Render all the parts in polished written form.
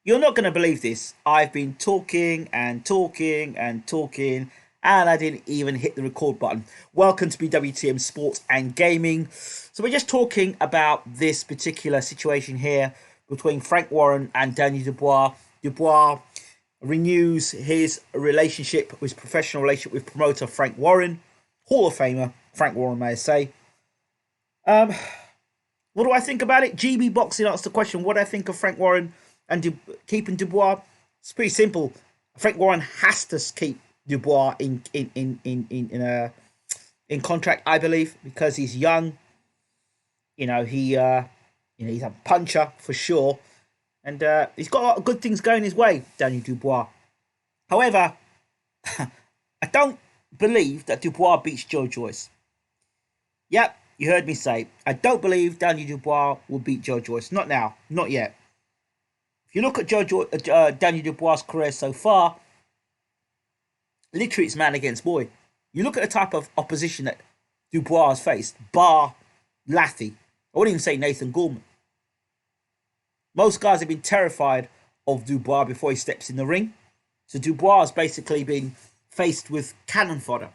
You're not going to believe this. I've been talking and talking and talking, and I didn't even hit the record button. Welcome to BWTM Sports and Gaming. So, we're just talking about this particular situation here between Frank Warren and Daniel Dubois. Dubois renews his relationship, his professional relationship with promoter Frank Warren, Hall of Famer Frank Warren, may I say. What do I think about it? GB Boxing asked the question, what do I think of Frank Warren and keeping Dubois? It's pretty simple. Frank Warren has to keep Dubois in contract, I believe, because he's young. He's a puncher for sure, and he's got a lot of good things going his way, Daniel Dubois. However, I don't believe that Dubois beats Joe Joyce. Yep, you heard me say, I don't believe Daniel Dubois will beat Joe Joyce. Not now, not yet. If you look at Daniel Dubois' career so far, literally it's man against boy. You look at the type of opposition that Dubois has faced, bar Lathy. I wouldn't even say Nathan Gorman. Most guys have been terrified of Dubois before he steps in the ring. So Dubois has basically been faced with cannon fodder.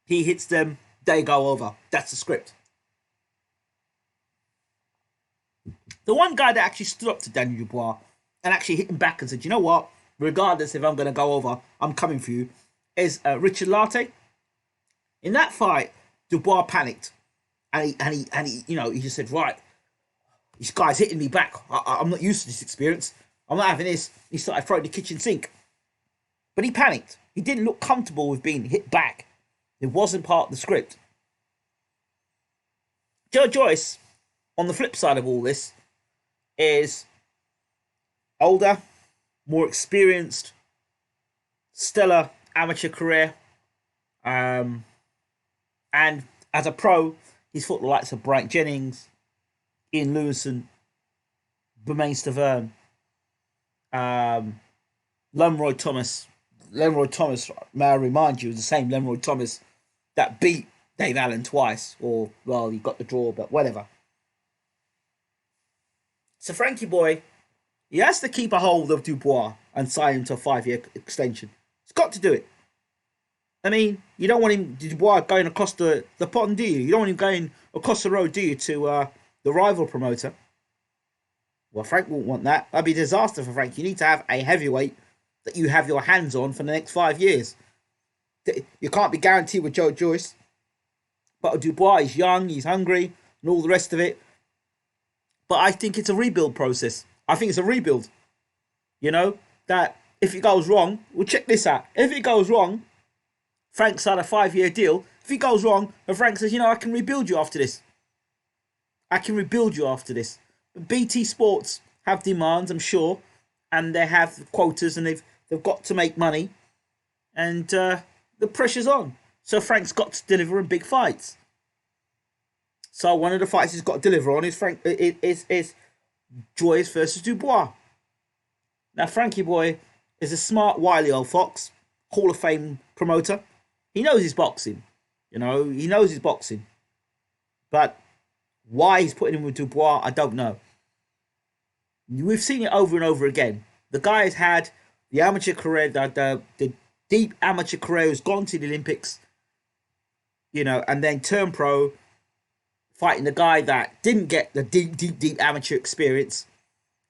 He hits them, they go over. That's the script. The one guy that actually stood up to Daniel Dubois and actually hit him back and said, you know what, regardless if I'm going to go over, I'm coming for you, is Richard Lartey. In that fight, Dubois panicked. And he just said, right, this guy's hitting me back. I'm not used to this experience. I'm not having this. He started throwing the kitchen sink. But he panicked. He didn't look comfortable with being hit back. It wasn't part of the script. Joe Joyce, on the flip side of all this, is older, more experienced, stellar amateur career. And as a pro, he's fought the likes of Bright Jennings, Ian Lewison, Bermain Stavern, Lemroy Thomas. Lemroy Thomas, may I remind you, is the same Lemroy Thomas that beat Dave Allen twice. Or, well, he got the draw, but whatever. So Frankie Boy, he has to keep a hold of Dubois and sign him to a 5-year extension. He's got to do it. I mean, you don't want him, Dubois, going across the pond, do you? You don't want him going across the road, do you, to the rival promoter? Well, Frank won't want that. That'd be a disaster for Frank. You need to have a heavyweight that you have your hands on for the next 5 years. You can't be guaranteed with Joe Joyce. But Dubois is young, he's hungry, and all the rest of it. But I think it's a rebuild process. I think it's a rebuild. That if it goes wrong, well, check this out. If it goes wrong, Frank's had a 5-year deal. If it goes wrong, and Frank says, I can rebuild you after this. But BT Sports have demands, I'm sure, and they have quotas, and they've got to make money, and the pressure's on. So Frank's got to deliver in big fights. So one of the fights he's got to deliver on is Joyce versus Dubois. Now Frankie Boy is a smart, wily old fox, Hall of Fame promoter. He knows his boxing. He knows his boxing. But why he's putting him with Dubois, I don't know. We've seen it over and over again. The guy has had the amateur career, the deep amateur career, has gone to the Olympics, and then turned pro, fighting the guy that didn't get the deep amateur experience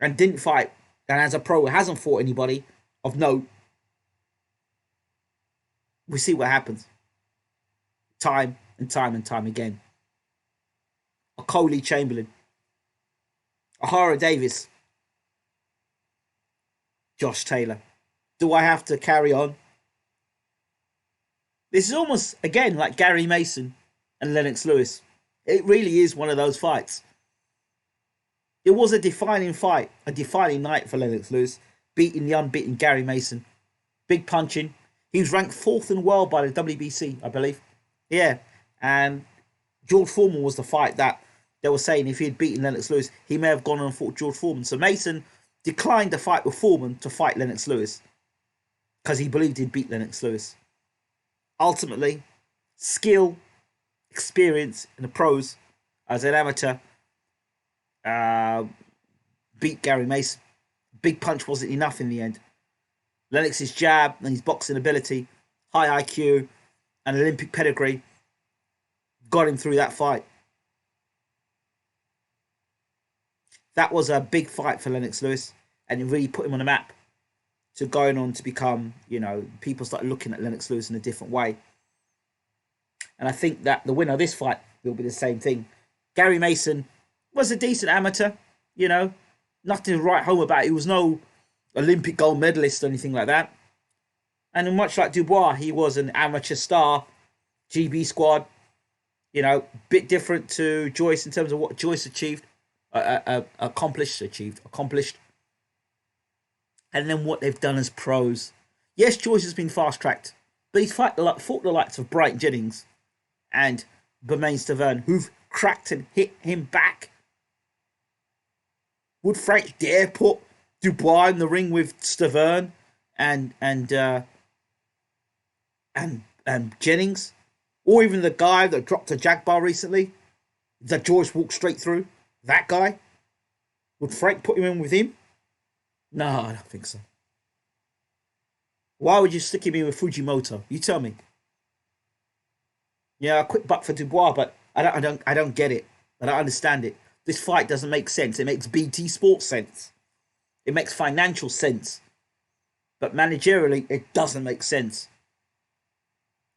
and didn't fight, and as a pro hasn't fought anybody of note. We see what happens. Time and time and time again. A Coley Chamberlain. A Hara Davis. Josh Taylor. Do I have to carry on? This is almost, again, like Gary Mason and Lennox Lewis. It really is one of those fights. It was a defining fight, a defining night for Lennox Lewis, beating the unbeaten Gary Mason. Big punching. He was ranked 4th in the world by the WBC, I believe. Yeah, and George Foreman was the fight that they were saying if he had beaten Lennox Lewis, he may have gone on and fought George Foreman. So Mason declined to fight with Foreman to fight Lennox Lewis because he believed he'd beat Lennox Lewis. Ultimately, skill, experience in the pros as an amateur beat Gary Mason. Big punch wasn't enough in the end. Lennox's jab and his boxing ability, high IQ, and Olympic pedigree got him through that fight. That was a big fight for Lennox Lewis, and it really put him on the map to going on to become, people started looking at Lennox Lewis in a different way. And I think that the winner of this fight will be the same thing. Gary Mason was a decent amateur, nothing to write home about. He was no Olympic gold medalist or anything like that. And much like Dubois, he was an amateur star, GB squad, bit different to Joyce in terms of what Joyce achieved, accomplished. And then what they've done as pros. Yes, Joyce has been fast-tracked, but he's fought the likes of Bright Jennings and Bermain Stavern, who've cracked and hit him back. Would Frank dare put Dubois in the ring with Stavern and Jennings? Or even the guy that dropped a jack bar recently that Joyce walked straight through? That guy? Would Frank put him in with him? No, I don't think so. Why would you stick him in with Fujimoto? You tell me. Yeah, a quick buck for Dubois, but I don't get it. I don't understand it. This fight doesn't make sense. It makes BT Sports sense. It makes financial sense. But managerially, it doesn't make sense.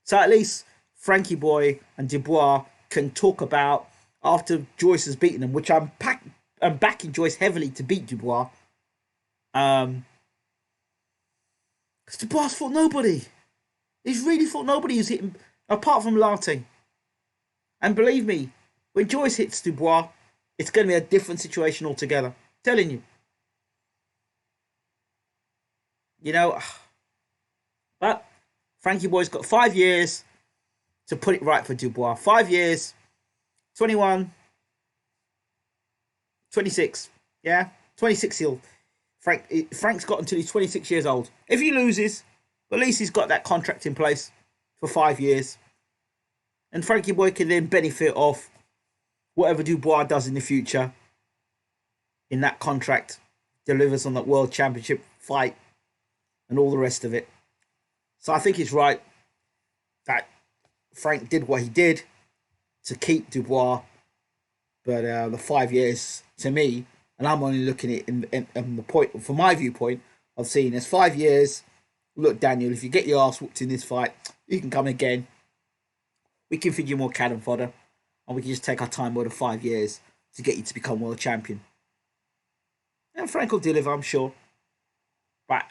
So at least Frankie Boy and Dubois can talk about after Joyce has beaten them, which I'm backing Joyce heavily to beat Dubois. Because Dubois fought nobody. He's really fought nobody who's hit him apart from Latte. And believe me, when Joyce hits Dubois, it's going to be a different situation altogether. I'm telling you. But Frankie Boy's got 5 years to put it right for Dubois. 5 years, 21, 26. Yeah, 26 Frank's got until he's 26 years old. If he loses, at least he's got that contract in place for 5 years. And Frankie Boy can then benefit off whatever Dubois does in the future in that contract, delivers on that World Championship fight and all the rest of it. So I think it's right that Frank did what he did to keep Dubois. But the 5 years, to me, and I'm only looking at it in the point, from my viewpoint, of seeing as 5 years. Look, Daniel, if you get your ass whooped in this fight, you can come again. We can feed you more cannon fodder, and we can just take our time more than 5 years to get you to become world champion. And Frank will deliver, I'm sure. But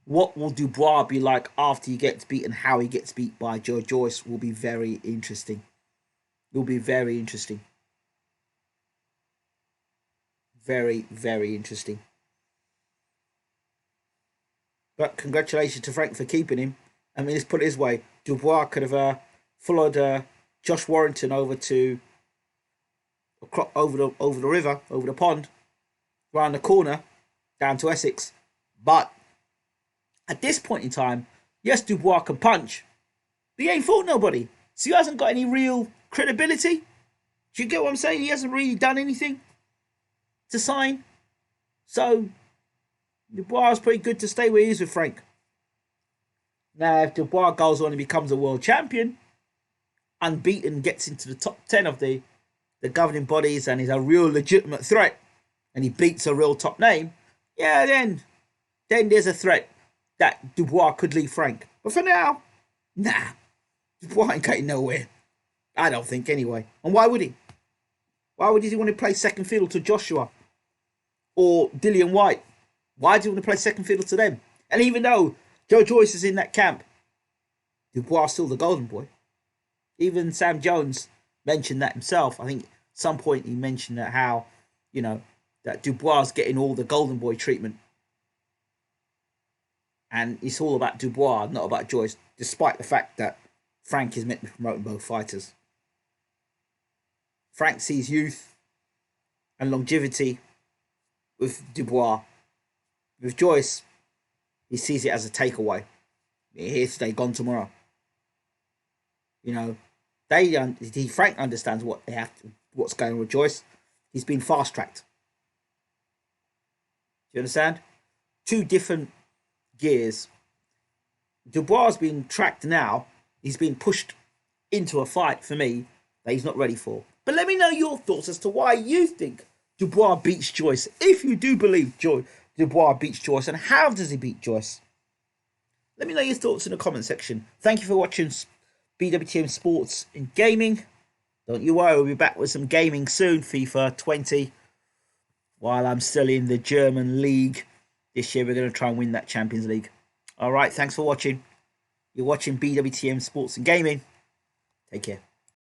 what will Dubois be like after he gets beat and how he gets beat by Joe Joyce will be very interesting. It will be very interesting. Very, very interesting. But congratulations to Frank for keeping him. I mean, let's put it this way. Dubois could have followed Josh Warrington over the river, over the pond, round the corner, down to Essex. But at this point in time, yes, Dubois can punch, but he ain't fought nobody. So he hasn't got any real credibility. Do you get what I'm saying? He hasn't really done anything to sign. So Dubois is pretty good to stay where he is with Frank. Now, if Dubois goes on and becomes a world champion, unbeaten, gets into the top 10 of the governing bodies and is a real legitimate threat, and he beats a real top name, yeah, then there's a threat that Dubois could leave Frank. But for now, nah, Dubois ain't getting nowhere. I don't think, anyway. And why would he? Why would he want to play second fiddle to Joshua or Dillian White? Why do you want to play second fiddle to them? And even though Joe Joyce is in that camp, Dubois is still the golden boy. Even Sam Jones mentioned that himself. I think at some point he mentioned that how, that Dubois is getting all the golden boy treatment. And it's all about Dubois, not about Joyce, despite the fact that Frank is meant to be promoting both fighters. Frank sees youth and longevity with Dubois. With Joyce, he sees it as a takeaway. Here today, gone tomorrow. Frank understands what's going on with Joyce. He's been fast tracked. you understand? Two different gears. Dubois has been tracked now. He's been pushed into a fight for me that he's not ready for. But let me know your thoughts as to why you think Dubois beats Joyce. If you do believe Dubois beats Joyce, and how does he beat Joyce? Let me know your thoughts in the comment section. Thank you for watching BWTM Sports and Gaming. Don't you worry, we'll be back with some gaming soon, FIFA 20. While I'm still in the German league. This year we're going to try and win that Champions League. Alright, thanks for watching. You're watching BWTM Sports and Gaming. Take care.